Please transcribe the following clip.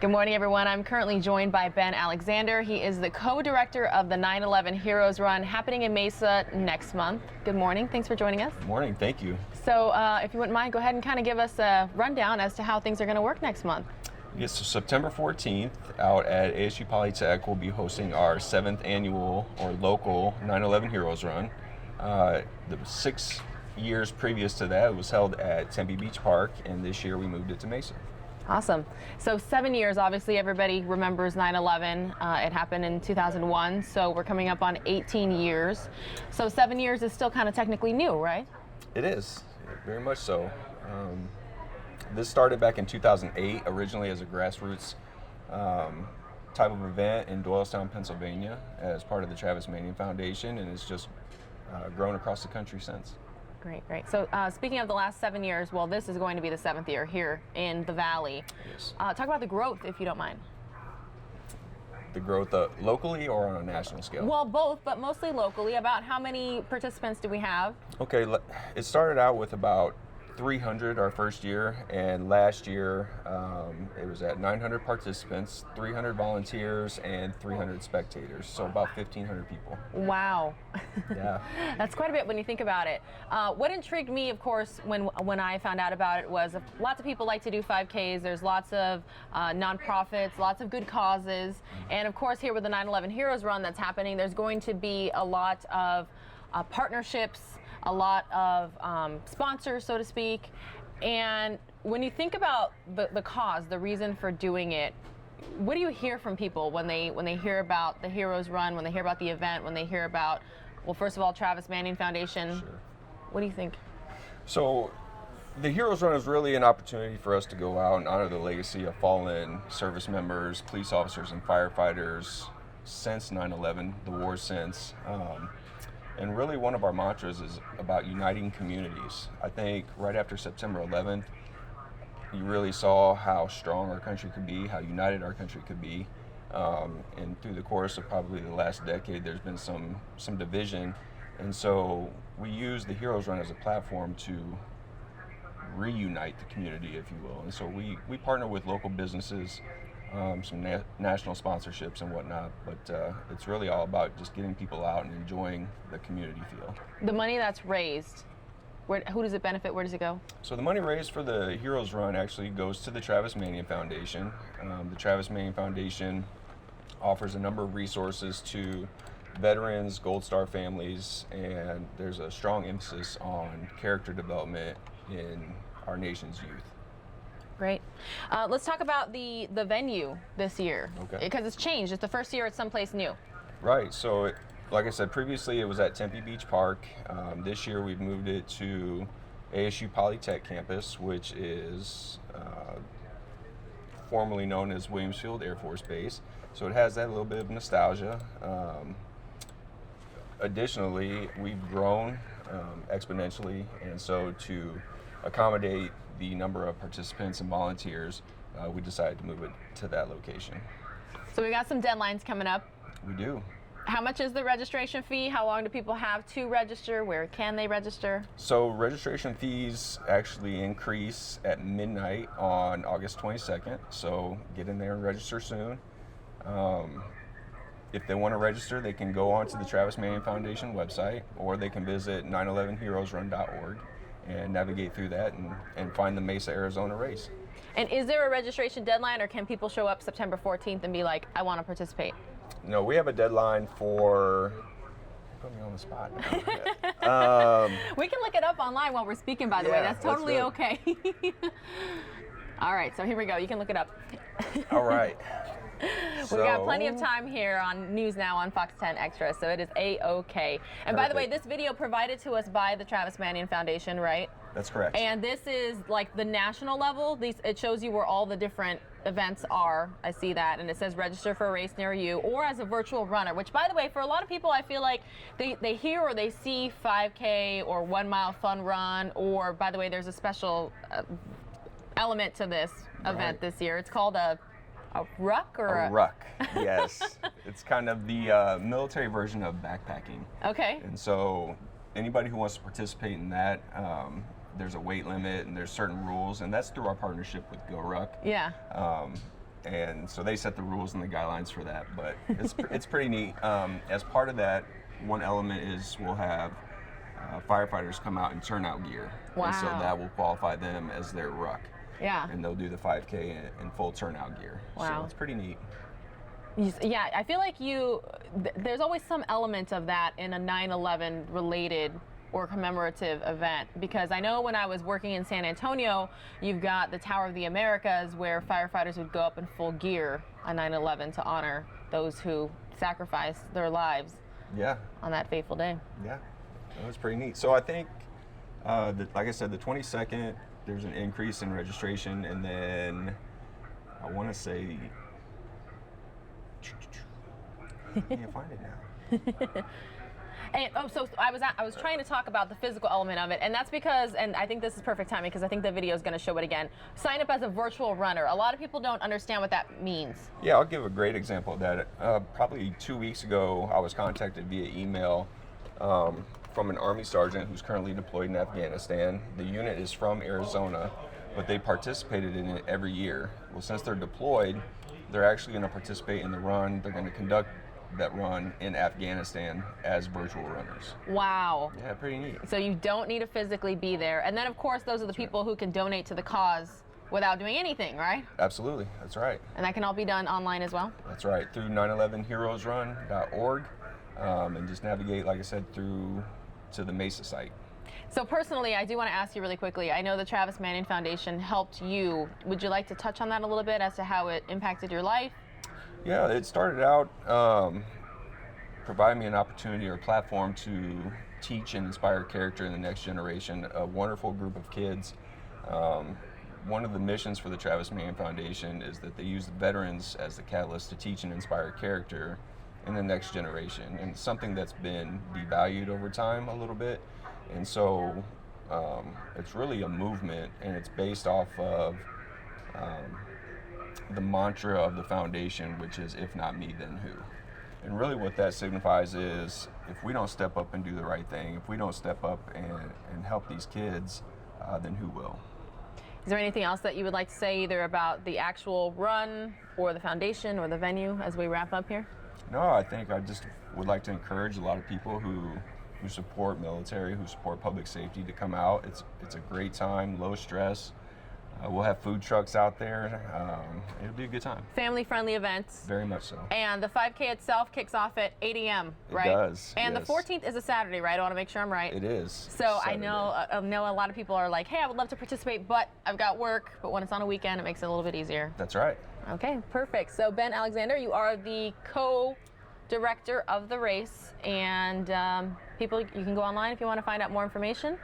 Good morning, everyone. I'm currently joined by Ben Alexander. He is the co-director of the 9/11 Heroes Run happening in Mesa next month. Good morning. Thanks for joining us. Good morning. Thank you. So if you wouldn't mind, go ahead and kind of give us a rundown as to how things are going to work next month. Yes, so September 14th out at ASU Polytech, we'll be hosting our 7th annual or local 9/11 Heroes Run. The 6 years previous to that, it was held at Tempe Beach Park, and this year we moved it to Mesa. Awesome. So 7 years, obviously everybody remembers 9/11. It happened in 2001, so we're coming up on 18 years. So 7 years is still kind of technically new, right? It is, very much so. This started back in 2008, originally as a grassroots type of event in Doylestown, Pennsylvania, as part of the Travis Manion Foundation, and it's just grown across the country since. Great, great. So speaking of the last 7 years, well, this is going to be the 7th year here in the Valley. Yes. Talk about the growth, if you don't mind. The growth locally or on a national scale? Well, both, but mostly locally. About how many participants do we have? Okay, it started out with about 300 our first year, and last year it was at 900 participants, 300 volunteers, and 300 spectators, so about 1,500 people. Wow. Yeah. That's quite a bit when you think about it. What intrigued me, of course, when I found out about it was lots of people like to do 5Ks. There's lots of nonprofits, lots of good causes, and of course here with the 9/11 Heroes Run that's happening, there's going to be a lot of partnerships, a lot of sponsors, so to speak. And when you think about the cause, the reason for doing it, what do you hear from people when they hear about the Heroes Run, when they hear about the event, when they hear about, well, first of all, Travis Manion Foundation? Sure. What do you think? So the Heroes Run is really an opportunity for us to go out and honor the legacy of fallen service members, police officers, and firefighters since 9/11, the war since. And really one of our mantras is about uniting communities. I think right after September 11th, you really saw how strong our country could be, how united our country could be. And through the course of probably the last decade, there's been some division. And so we use the Heroes Run as a platform to reunite the community, if you will. And so we partner with local businesses, some national sponsorships and whatnot, but it's really all about just getting people out and enjoying the community feel. The money that's raised, who does it benefit? Where does it go? So the money raised for the Heroes Run actually goes to the Travis Manion Foundation. The Travis Manion Foundation offers a number of resources to veterans, Gold Star families, and there's a strong emphasis on character development in our nation's youth. Great. Let's talk about the venue this year. Okay. Because it's changed. It's the first year it's someplace new. Right. So, like I said, previously it was at Tempe Beach Park. This year we've moved it to ASU Polytech campus, which is formerly known as Williams Field Air Force Base. So it has that little bit of nostalgia. Additionally, we've grown exponentially, and so to accommodate the number of participants and volunteers, we decided to move it to that location. So we got some deadlines coming up. We do. How much is the registration fee? How long do people have to register? Where can they register? So registration fees actually increase at midnight on August 22nd, so get in there and register soon. If they want to register, they can go onto the Travis Manion Foundation website, or they can visit 911heroesrun.org and navigate through that and find the Mesa, Arizona race. And is there a registration deadline, or can people show up September 14th and be like, I want to participate? No, we have a deadline for, put me on the spot now. We can look it up online while we're speaking, by the way. That's totally okay. All right, so here we go. You can look it up. All right. We got plenty of time here on News Now on Fox 10 Extra, so it is A-OK. And by the way, this video provided to us by the Travis Manion Foundation, right? That's correct. And this is like the national level. It shows you where all the different events are. I see that, and it says register for a race near you, or as a virtual runner, which, by the way, for a lot of people, I feel like they hear or they see 5K or 1 mile fun run, or, by the way, there's a special element to this event this year. It's called a ruck, or a ruck, yes. It's kind of the military version of backpacking. Okay. And so anybody who wants to participate in that, there's a weight limit and there's certain rules, and that's through our partnership with GoRuck. Yeah. and so they set the rules and the guidelines for that. But it's pretty neat. As part of that, one element is we'll have firefighters come out in turnout gear. Wow. And so that will qualify them as their ruck. Yeah. And they'll do the 5K in full turnout gear. Wow. So it's pretty neat. Yeah, I feel like there's always some element of that in a 9/11 related or commemorative event, because I know when I was working in San Antonio, you've got the Tower of the Americas where firefighters would go up in full gear on 9/11 to honor those who sacrificed their lives on that fateful day. Yeah, that was pretty neat. So I think, like I said, the 22nd, there's an increase in registration, and then I want to say, I can't find it now. And so I was trying to talk about the physical element of it, and that's because, and I think this is perfect timing because I think the video is going to show it again. Sign up as a virtual runner. A lot of people don't understand what that means. Yeah, I'll give a great example of that. Probably 2 weeks ago, I was contacted via email from an Army sergeant who's currently deployed in Afghanistan. The unit is from Arizona, but they participated in it every year. Well, since they're deployed, they're actually going to participate in the run. They're going to conduct that run in Afghanistan as virtual runners. Wow. Yeah, pretty neat. So you don't need to physically be there. And then, of course, those are the people who can donate to the cause without doing anything, right? Absolutely, that's right. And that can all be done online as well? That's right, through 911heroesrun.org, and just navigate, like I said, through to the Mesa site. So personally, I do want to ask you really quickly, I know the Travis Manning Foundation helped you. Would you like to touch on that a little bit as to how it impacted your life? Yeah, it started out providing me an opportunity or platform to teach and inspire character in the next generation. A wonderful group of kids. One of the missions for the Travis Manning Foundation is that they use the veterans as the catalyst to teach and inspire character in the next generation, and something that's been devalued over time a little bit. And so it's really a movement, and it's based off of the mantra of the foundation, which is, if not me, then who? And really what that signifies is, if we don't step up and do the right thing, if we don't step up and help these kids, then who will? Is there anything else that you would like to say, either about the actual run or the foundation or the venue as we wrap up here? No, I think I just would like to encourage a lot of people who support military, who support public safety, to come out. It's a great time, low stress. We'll have food trucks out there. It'll be a good time. Family-friendly events. Very much so. And the 5K itself kicks off at 8 a.m., right? It does, And yes. the 14th is a Saturday, right? I want to make sure I'm right. It is. So Saturday. I know a lot of people are like, hey, I would love to participate, but I've got work. But when it's on a weekend, it makes it a little bit easier. That's right. Okay, perfect. So Ben Alexander, you are the co-director of the race, and people, you can go online if you want to find out more information.